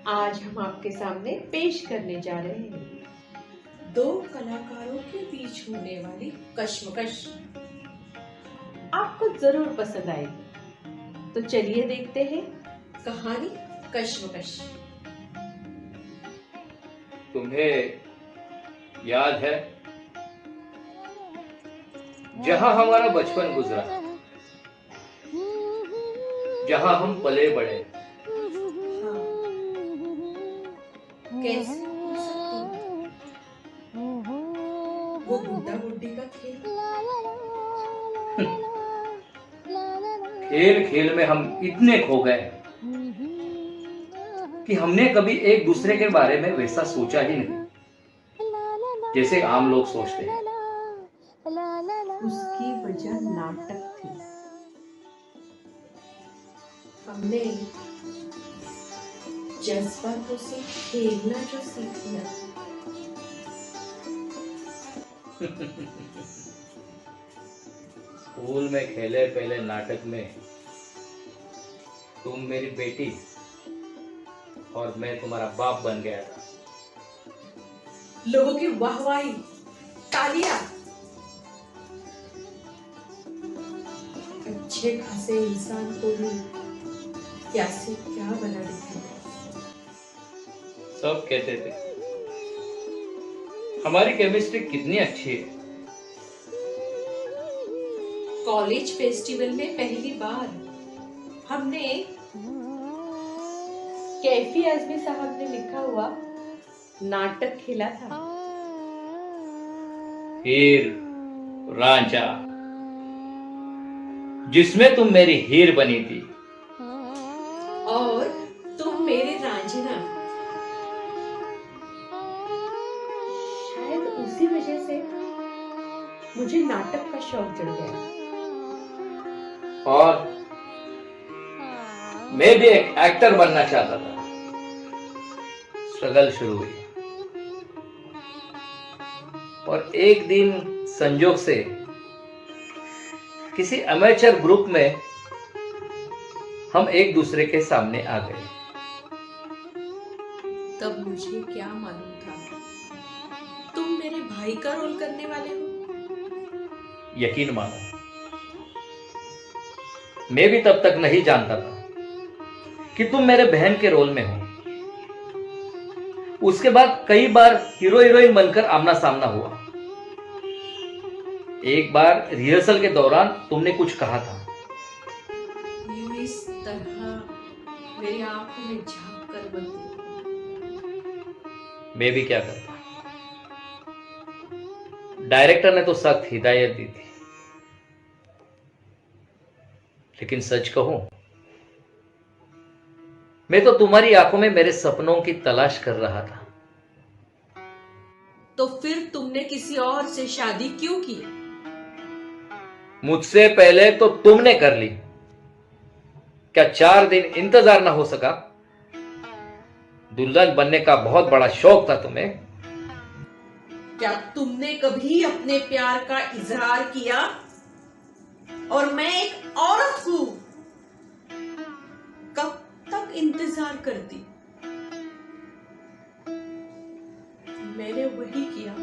आज हम आपके सामने पेश करने जा रहे हैं दो कलाकारों के बीच होने वाली कश्मकश। आपको जरूर पसंद आएगी, तो चलिए देखते हैं कहानी कश्मकश। तुम्हें याद है जहां हमारा बचपन गुजरा, जहां हम पले बड़े? हाँ, कैसे भूल सकती हूँ? वो गुड्डा गुड्डी का खेल। खेल खेल में हम इतने खो गए कि हमने कभी एक दूसरे के बारे में वैसा सोचा ही नहीं जैसे आम लोग सोचते हैं। उसकी वजह नाटक थी। हमने जज्बातों से खेलना जो सीख लिया। स्कूल में खेले पहले नाटक में तुम मेरी बेटी और मैं तुम्हारा बाप बन गया था। लोगों की वाहवाही, तालियां, अच्छे खासे इंसान को भी क्या से क्या बना देते हैं। सब कहते थे हमारी केमिस्ट्री कितनी अच्छी है। कॉलेज फेस्टिवल में पहली बार हमने कैफी आजमी साहब ने लिखा हुआ नाटक खेला था। हीर रांझा, जिसमें तुम मेरी हीर बनी थी और तुम मेरे रांझना। शायद उसी वजह से मुझे नाटक का शौक चढ़ गया। और मैं भी एक एक्टर बनना चाहता था। स्ट्रगल शुरू हुई और एक दिन संजोग से किसी अमेचर ग्रुप में हम एक दूसरे के सामने आ गए। तब मुझे क्या मालूम था तुम मेरे भाई का रोल करने वाले हो। यकीन मानो, मैं भी तब तक नहीं जानता था कि तुम मेरे बहन के रोल में हो। उसके बाद कई बार हीरो हीरोइन बनकर आमना सामना हुआ। एक बार रिहर्सल के दौरान तुमने कुछ कहा था। यूं इस तरह मेरी आंखों में झांक कर बोलती। मैं भी क्या करता, डायरेक्टर ने तो सख्त हिदायत दी थी। लेकिन सच कहूं, मैं तो तुम्हारी आंखों में मेरे सपनों की तलाश कर रहा था। तो फिर तुमने किसी और से शादी क्यों की? मुझसे पहले तो तुमने कर ली। क्या 4 दिन इंतजार ना हो सका? दुल्हन बनने का बहुत बड़ा शौक था तुम्हें। क्या तुमने कभी अपने प्यार का इजहार किया? और मैं एक औरत हूं, कब तक इंतजार करती? मैंने वही किया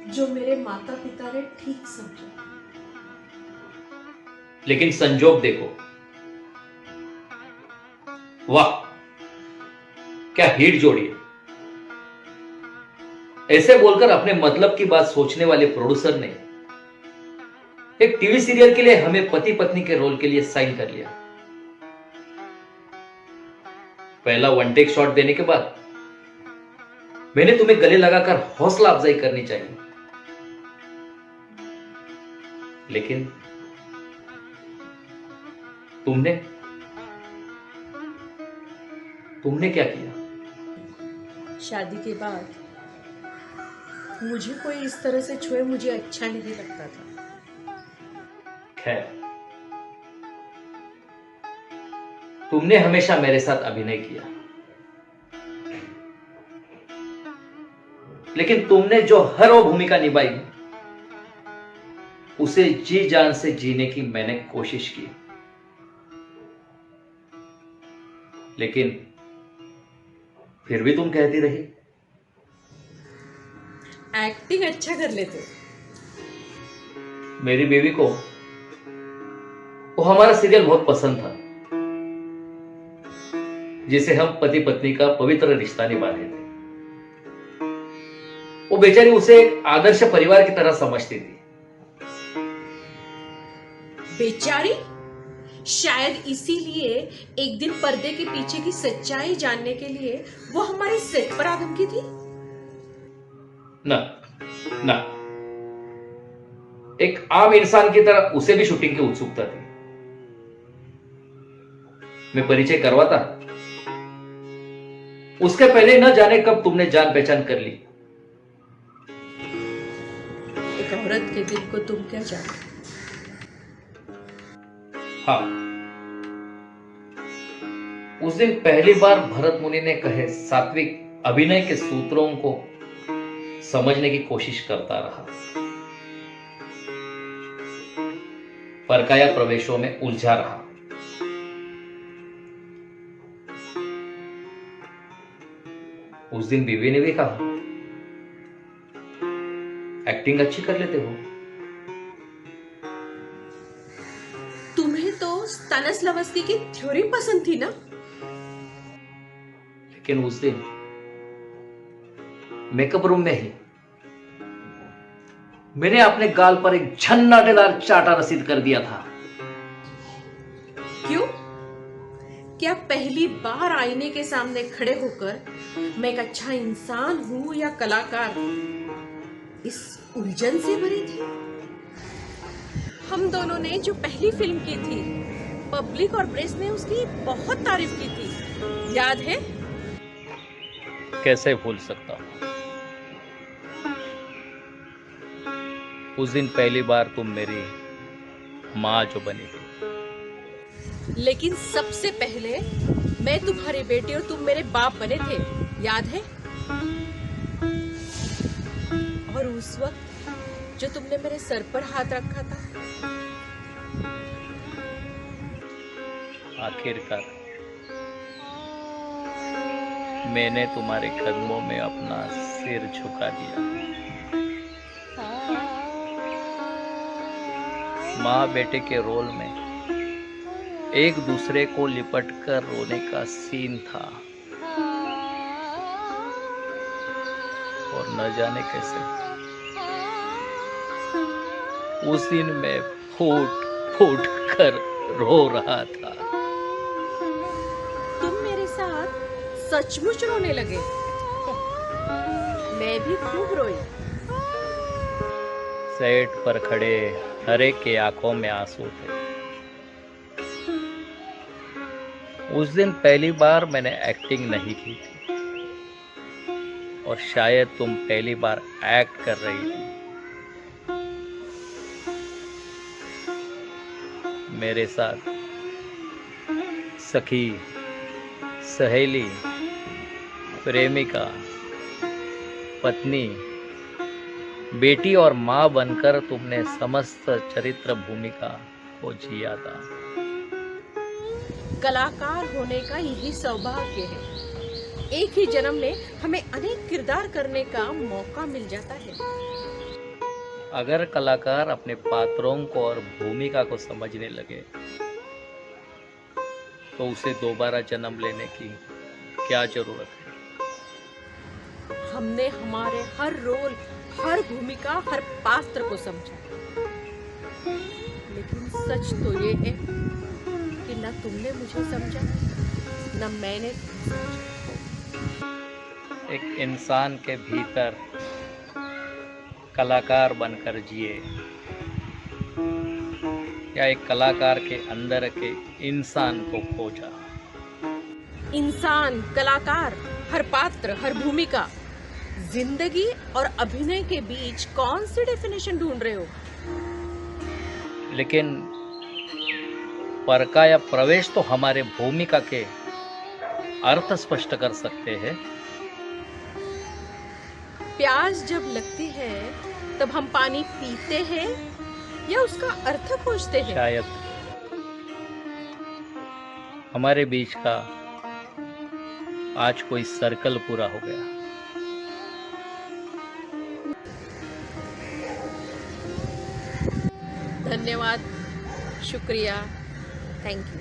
जो मेरे माता पिता ने ठीक समझा। लेकिन संजोग देखो, वाह क्या हिट जोड़ी है। ऐसे बोलकर अपने मतलब की बात सोचने वाले प्रोड्यूसर ने एक टीवी सीरियल के लिए हमें पति पत्नी के रोल के लिए साइन कर लिया। पहला वन टेक शॉट देने के बाद मैंने तुम्हें गले लगाकर हौसला अफजाई करनी चाहिए, लेकिन तुमने तुमने क्या किया? शादी के बाद मुझे कोई इस तरह से छुए मुझे अच्छा नहीं लगता था। खैर, तुमने हमेशा मेरे साथ अभिनय किया, लेकिन तुमने जो हर वो भूमिका निभाई उसे जी जान से जीने की मैंने कोशिश की। लेकिन फिर भी तुम कहती रही। एक्टिंग अच्छा कर लेते हो। मेरी बेबी को वो हमारा सीरियल बहुत पसंद था, जिसे हम पति पत्नी का पवित्र रिश्ता निभा रहे थे। वो बेचारी उसे एक आदर्श परिवार की तरह समझती थी। बेचारी, शायद इसीलिए एक दिन पर्दे के पीछे की सच्चाई जानने के लिए वो हमारे सेट पर आ धमकी थी। ना ना, एक आम इंसान की तरह उसे भी शूटिंग की उत्सुकता थी। मैं परिचय करवाता, उसके पहले न जाने कब तुमने जान पहचान कर ली। एक औरत के दिल को तुम क्या जानते? हाँ, उस दिन पहली बार भरत मुनि ने कहे सात्विक अभिनय के सूत्रों को समझने की कोशिश करता रहा, परकाया प्रवेशों में उलझा रहा। उस दिन बीवी ने भी कहा, एक्टिंग अच्छी कर लेते हो। तुम्हें तो स्तानिस्लावस्की की थ्योरी पसंद थी ना? लेकिन उस दिन मेकअप रूम में ही मैंने अपने गाल पर एक झन्नाटेदार चाटा रसीद कर दिया था। क्यों? क्या पहली बार आईने के सामने खड़े होकर मैं एक अच्छा इंसान हूं या कलाकार, इस उलझन से भरी थी? हम दोनों ने जो पहली फिल्म की थी, पब्लिक और प्रेस ने उसकी बहुत तारीफ की थी, याद है? कैसे भूल सकता हूं। उस दिन पहली बार तुम मेरी माँ जो बनी थी। लेकिन सबसे पहले मैं तुम्हारी बेटी और तुम मेरे बाप बने थे, याद है? और उस वक्त जो तुमने मेरे सर पर हाथ रखा था। आखिरकार मैंने तुम्हारे कदमों में अपना सिर झुका दिया। माँ बेटे के रोल में एक दूसरे को लिपट कर रोने का सीन था, और न जाने कैसे उस दिन मैं फूट फूट कर रो रहा था। तुम मेरे साथ सचमुच रोने लगे। मैं भी खूब रोई। सेट पर खड़े हर एक के आंखों में आंसू थे। उस दिन पहली बार मैंने एक्टिंग नहीं की थी, और शायद तुम पहली बार एक्ट कर रही थी। मेरे साथ सखी, सहेली, प्रेमिका, पत्नी, बेटी और माँ बनकर तुमने समस्त चरित्र भूमिका को जिया था। कलाकार होने का यही सौभाग्य है। एक ही जन्म में हमें अनेक किरदार करने का मौका मिल जाता है। अगर कलाकार अपने पात्रों को और भूमिका को समझने लगे, तो उसे दोबारा जन्म लेने की क्या जरूरत है? हमने हमारे हर रोल, हर भूमिका, हर पात्र को समझा। लेकिन सच तो ये है कि न तुमने मुझे समझा, न मैंने तुम्हें समझा। एक इंसान के भीतर कलाकार बनकर जिए, या एक कलाकार के अंदर के इंसान को खोजा? इंसान, कलाकार, हर पात्र, हर भूमिका, जिंदगी और अभिनय के बीच कौन सी डेफिनेशन ढूंढ रहे हो? लेकिन परका या प्रवेश तो हमारे भूमिका के अर्थ स्पष्ट कर सकते हैं। प्यास जब लगती है तब हम पानी पीते हैं या उसका अर्थ खोजते हैं? शायद हमारे बीच का आज कोई सर्कल पूरा हो गया। धन्यवाद, शुक्रिया, थैंक यू।